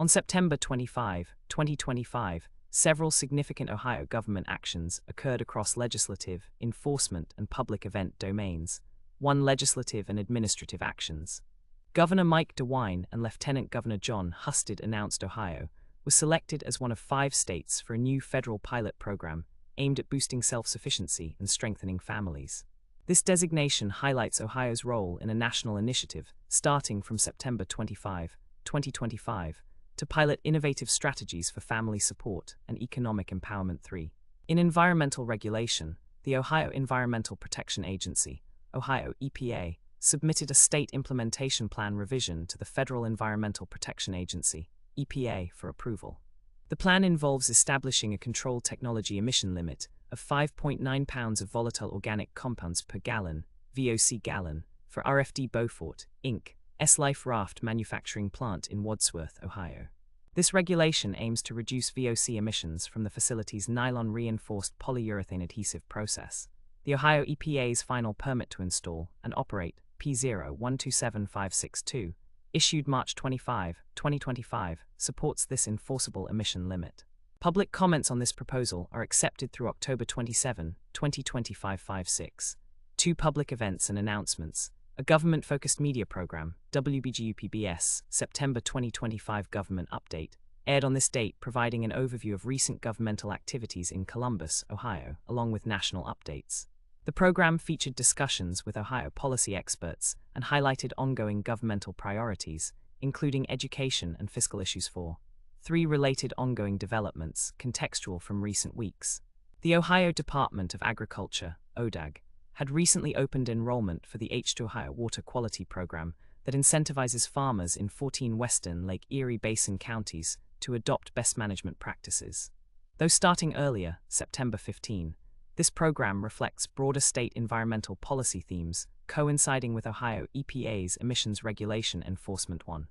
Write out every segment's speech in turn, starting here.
On September 25, 2025, several significant Ohio government actions occurred across legislative, enforcement, and public event domains. 1. Legislative and administrative actions. Governor Mike DeWine and Lieutenant Governor John Husted announced Ohio was selected as one of 5 states for a new federal pilot program aimed at boosting self-sufficiency and strengthening families. This designation highlights Ohio's role in a national initiative starting from September 25, 2025, to pilot innovative strategies for family support and economic empowerment. 3. In environmental regulation, the Ohio Environmental Protection Agency, Ohio EPA, submitted a state implementation plan revision to the Federal Environmental Protection Agency, EPA, for approval. The plan involves establishing a controlled technology emission limit of 5.9 pounds of volatile organic compounds per gallon, VOC gallon, for RFD Beaufort, Inc., S-Life Raft manufacturing plant in Wadsworth, Ohio. This regulation aims to reduce VOC emissions from the facility's nylon-reinforced polyurethane adhesive process. The Ohio EPA's final permit to install and operate P0127562, issued March 25, 2025, supports this enforceable emission limit. Public comments on this proposal are accepted through October 27, 2025. 5.6. 2 public events and announcements. A government-focused media program, WBGU-PBS, September 2025 government update, aired on this date, providing an overview of recent governmental activities in Columbus, Ohio, along with national updates. The program featured discussions with Ohio policy experts and highlighted ongoing governmental priorities, including education and fiscal issues. 4. 3 related ongoing developments, contextual from recent weeks. The Ohio Department of Agriculture, ODAG, had recently opened enrollment for the H2 Ohio Water Quality Program that incentivizes farmers in 14 western Lake Erie Basin counties to adopt best management practices. Though starting earlier, September 15, this program reflects broader state environmental policy themes coinciding with Ohio EPA's emissions regulation enforcement. 1.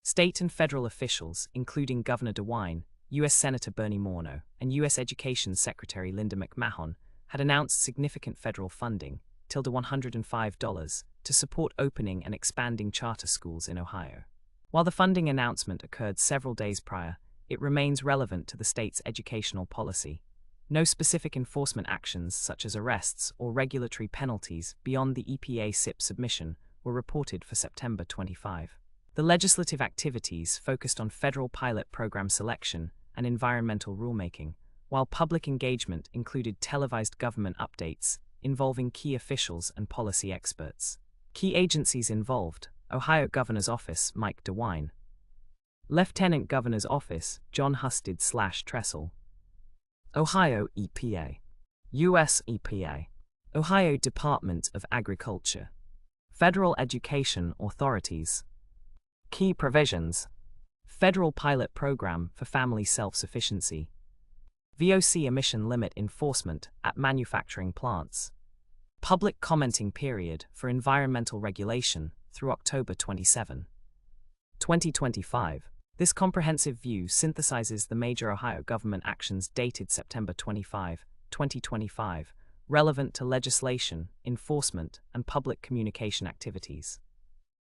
State and federal officials, including Governor DeWine, U.S. Senator Bernie Morneau, and U.S. Education Secretary Linda McMahon, had announced significant federal funding, $105, to support opening and expanding charter schools in Ohio. While the funding announcement occurred several days prior, it remains relevant to the state's educational policy. No specific enforcement actions such as arrests or regulatory penalties beyond the EPA SIP submission were reported for September 25. The legislative activities focused on federal pilot program selection and environmental rulemaking, while public engagement included televised government updates involving key officials and policy experts. Key agencies involved: Ohio Governor's Office, Mike DeWine; Lieutenant Governor's Office, John Husted/Tressel; Ohio EPA, U.S. EPA, Ohio Department of Agriculture, Federal Education Authorities. Key provisions: Federal Pilot Program for Family Self-Sufficiency, VOC emission limit enforcement at manufacturing plants, public commenting period for environmental regulation through October 27, 2025. This comprehensive view synthesizes the major Ohio government actions dated September 25, 2025, relevant to legislation, enforcement, and public communication activities.